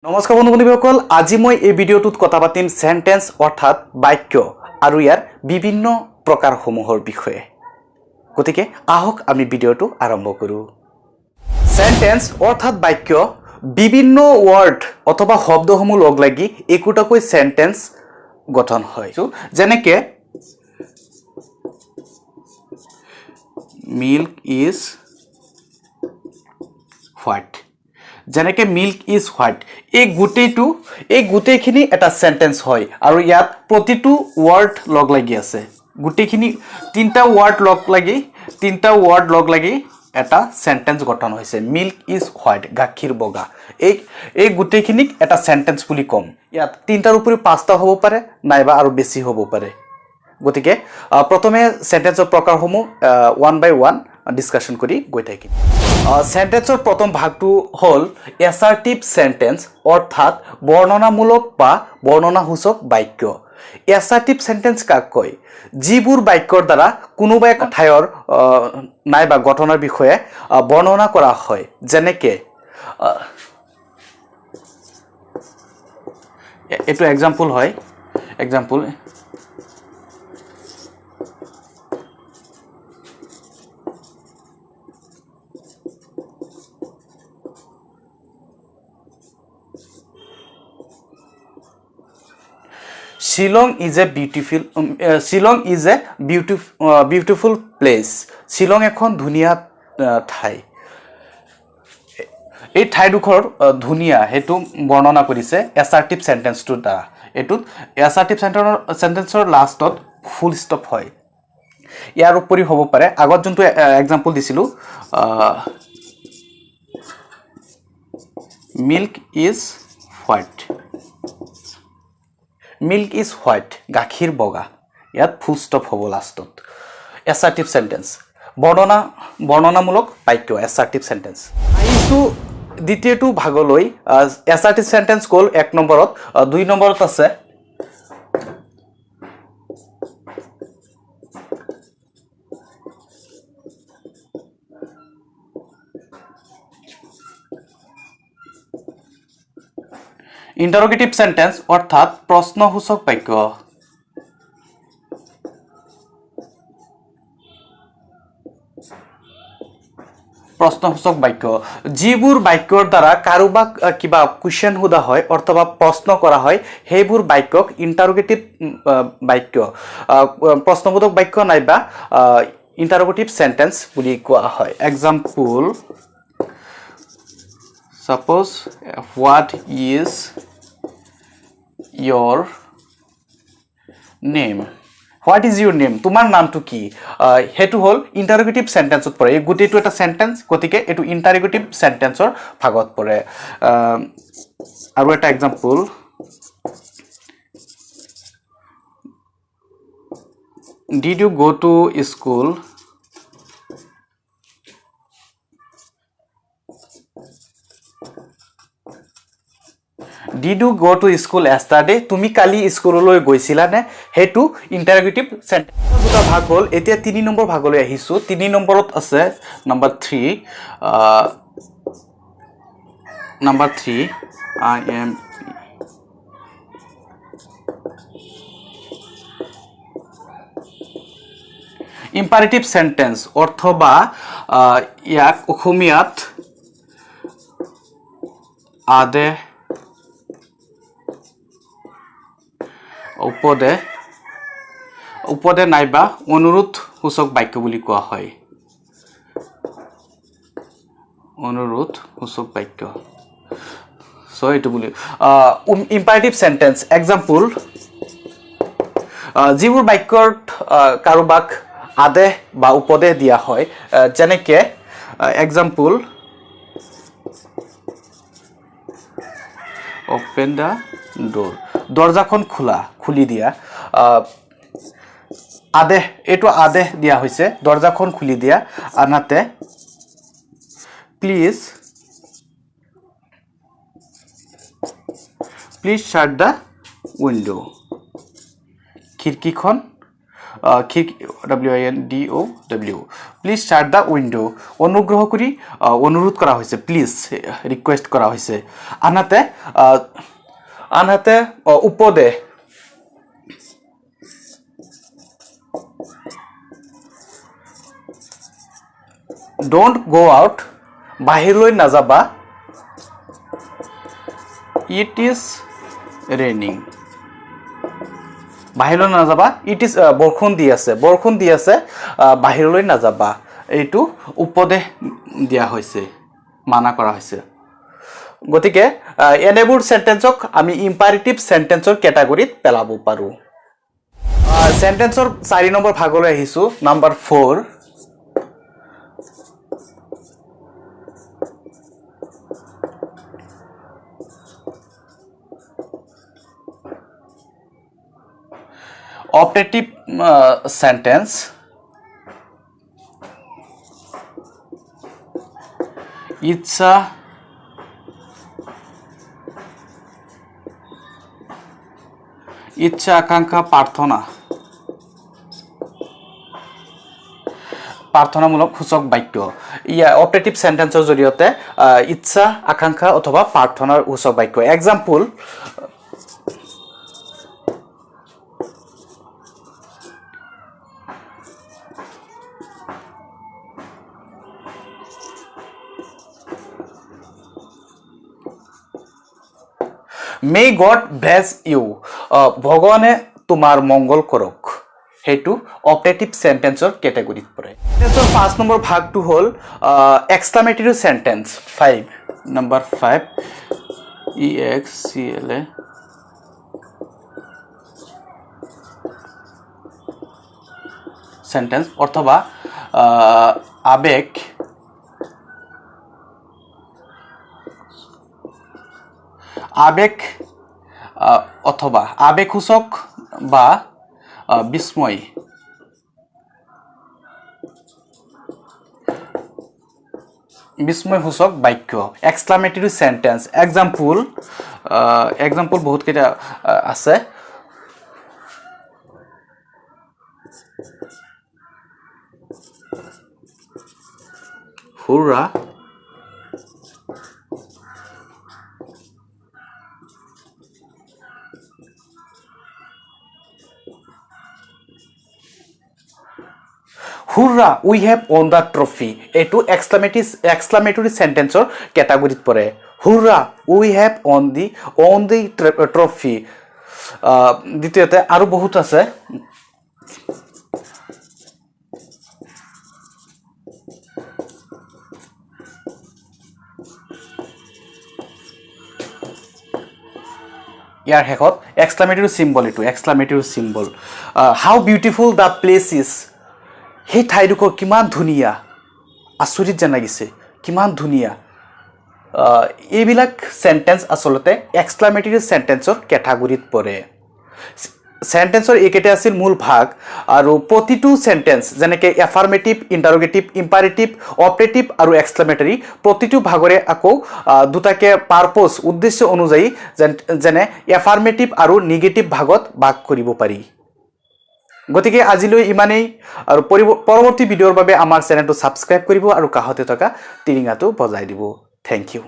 নমস্কাৰ বন্ধু-বান্ধৱীসকল, আজি মই এই ভিডিঅ'টোত কথা পাতিম সেন্টেন্স অৰ্থাৎ বাক্য আৰু ইয়াৰ বিভিন্ন প্ৰকাৰসমূহৰ বিষয়ে। গতিকে আহক আমি ভিডিঅ'টো আৰম্ভ কৰোঁ। সেন্টেন্স অৰ্থাৎ বাক্য বিভিন্ন ওয়ার্ড অথবা শব্দসমূহ লগ লাগি একোটাকৈ সেন্টেন্স গঠন হয়। যেনেকে মিল্ক ইজ হোয়াইট, যেনেকে মিল্ক ইজ হোয়াইট, এই গোটেইখিনি এটা সেন্টেন্স হয় আৰু ইয়াত প্ৰতিটো ওয়াৰ্ড লগ লাগি আছে। গোটেইখিনি তিনটা ওয়াৰ্ড লগ লাগি এটা সেন্টেন্স গঠন হৈছে। মিল্ক ইজ হোয়াইট, গাখীৰ বগা। এই গোটেইখিনিক এটা সেন্টেন্স বুলি কম। ইয়াত তিনটাৰ উপৰি পাঁচটা হ'ব পাৰে নাইবা আৰু বেছি হ'ব পাৰে। গতিকে প্ৰথমে সেন্টেন্সৰ প্ৰকাৰসমূহ ওয়ান বাই ওয়ান ডিসকাশন কৰি গৈ থাকিম। সেন্টেন্সৰ প্ৰথম ভাগটো হ'ল এসাৰ্টিভ সেন্টেন্স অৰ্থাৎ বৰ্ণনামূলক বা বৰ্ণনাসূচক বাক্য। এসাৰ্টিভ সেন্টেন্স কাক কয়? যিবোৰ বাক্যৰ দ্বাৰা কোনোবা এক ঠাইৰ নাইবা ঘটনাৰ বিষয়ে বৰ্ণনা কৰা হয়। যেনেকে এইটো এক্সাম্পল হয়। Example Shillong is a beautiful place. Shillong এখন ধুনীয়া ঠাই। এই ঠাইডোখৰ ধুনীয়া হেতু বৰ্ণনা কৰিছে এসাৰ্টিভ সেন্টেন্সটোৰ দ্বাৰা। এটুত এসাৰ্টিভ সেন্টেন্সৰ লাষ্টত ফুল ষ্টপ হয়। ইয়াৰ উপৰি হ'ব পাৰে আগত যোনটো এক্সাম্পল দিছিলোঁ, milk is white, milk is white, গাখীৰ বগা। ইয়াত ফুল ষ্টপ হ'ব লাষ্টত। এসাৰ্টিভ সেন্টেন্স বৰ্ণনামূলক বাক্য এসাৰ্টিভ সেন্টেন্স। আহিছোঁ দ্বিতীয়টো ভাগলৈ। এসাৰ্টিভ সেন্টেন্স গ'ল 1 নম্বৰত। 2 নম্বৰত আছে ইন্টাৰোগেটিভ সেন্টেন্স অৰ্থাৎ প্ৰশ্নসূচক বাক্য। প্ৰশ্নসূচক বাক্য যিবোৰ বাক্যৰ দ্বাৰা কাৰোবাক কিবা কুৱেশ্যন সোধা হয় অথবা প্ৰশ্ন কৰা হয়, সেইবোৰ বাক্যক ইন্টাৰোগেটিভ বাক্য, প্ৰশ্নবোধক বাক্য নাইবা ইন্টাৰোগেটিভ সেন্টেন্স বুলি কোৱা হয়। Example suppose what is your name, what is your name, তোমাৰ নামটো কি? হেতু হল ইন্টাৰোগেটিভ সেন্টেন্সত পৰে। এই গোটেইটো এটা সেন্টেন্স, গতিকে এটো ইন্টাৰোগেটিভ সেন্টেন্সৰ ভাগত পৰে। আৰু এটা example, did you go to school? Did you go to school yesterday? তুমি কালি স্কুললৈ গৈছিলা নে? হেতু ইন্টাৰোগেটিভ সেন্টেন্সৰ দুটা ভাগ হ'ল। এতিয়া 3 নম্বৰ ভাগলৈ আহিছো। 3 নম্বৰত আছে number 3। I am imperative sentence অথবা ইয়াক অসমীয়াত উপদে নাইবা অনুৰোধ সূচক বাক্য বুলি কোৱা হয়। অনুৰোধ সূচক বাক্য। সো এইটো বুলি ইম্পাৰেটিভ সেন্টেন্স। এক্সাম্পল যিবোৰ বাক্যত কাৰোবাক আদেশ বা উপদেশ দিয়া হয়। যেনেকে এক্সাম্পল ওপেন দা ডোৰ, দৰজাখন খুলি দিয়া। আদেশ, এইটো আদেশ দিয়া হৈছে দৰজাখন খুলি দিয়া। আনহাতে প্লিজ শাট দা উইন্ডো, খিৰিকীখন WINDOW please shut the window অনুগ্ৰহ কৰি অনুৰোধ কৰা হৈছে প্লিজ ৰিকুৱেষ্ট কৰা হৈছে আনহাতে উপদেশ ডোন্ট গো আউট বাহিৰলৈ নাযাবা ইট ইজ ৰেইনিং বাহিৰলৈ নাযাবা ইট ইজ বৰষুণ দি আছে বাহিৰলৈ নাযাবা এইটো উপদেশ দিয়া হৈছে মানা কৰা হৈছে গতিকে এনেবোৰ সেন্টেন্সক আমি ইম্পাৰেটিভ সেন্টেন্সৰ ক্যাটাগৰীত পেলাব পাৰো সেন্টেন্সৰ 4 নম্বৰ ভাগলৈ আহিছো নাম্বাৰ 4 operative sentence ইচ্ছা আকাঙ্ক্ষা প্ৰাৰ্থনামূলক সূচক বাক্য ইয়া অপাৰেটিভ সেন্টেন্সৰ জৰিয়তে ইচ্ছা আকাঙ্ক্ষা অথবা প্ৰাৰ্থনাৰ সূচক বাক্য example May God bless you. ভগৱানে তোমাৰ মংগল কৰক হেতু অপাৰেটিভ সেন্টেন্সৰ ক্যাটাগৰীত পৰে সেন্টেন্সৰ 5 নম্বৰ ভাগটো হ'ল এক্সক্লামেটৰি সেন্টেন্স 5 নম্বৰ 5 EXCLA সেন্টেন্স অথবা আবেগ অথবা আবেগসূচক বা বিস্ময়সূচক বাক্য এক্সক্লামেটৰি সেন্টেন্স এক্সাম্পল বহুত কেইটা আছে হুৰা Hurrah, we have won the trophy. এটো এক্সক্লামেটৰি সেন্টেন্সৰ ক্যাটাগৰীত পৰে Hurrah, we have won the trophy. দ্বিতীয়তে আৰু বহুত আছে ইয়াৰ শেষত এক্সক্লামেটৰি symbol how beautiful the place is. সেই ঠাইডোখৰ কিমান ধুনীয়া আচৰিত যেন লাগিছে কিমান ধুনীয়া এইবিলাক সেন্টেন্স আসলতে এক্সক্লামেটৰি সেন্টেন্সৰ ক্যাটাগৰীত পৰে সেন্টেন্সৰ এইকেইটা আছিল মূল ভাগ আৰু প্ৰতিটো সেন্টেন্স যেনেকৈ এফাৰ্মেটিভ ইন্টাৰোগেটিভ ইম্পাৰেটিভ অপাৰেটিভ আৰু এক্সক্লামেটৰি প্ৰতিটো ভাগৰে আকৌ দুটাকে পাৰপজ উদ্দেশ্য অনুযায়ী যেনে এফাৰ্মেটিভ আৰু নিগেটিভ ভাগত ভাগ কৰিব পাৰি গতিকে আজিলৈ ইমানেই আৰু পৰৱৰ্তী ভিডিঅ'ৰ বাবে আমাৰ চেনেলটো সাবস্ক্ৰাইব কৰিব আৰু কাষতে থকা টিৰিঙাটো বজাই দিব থ্যাংক ইউ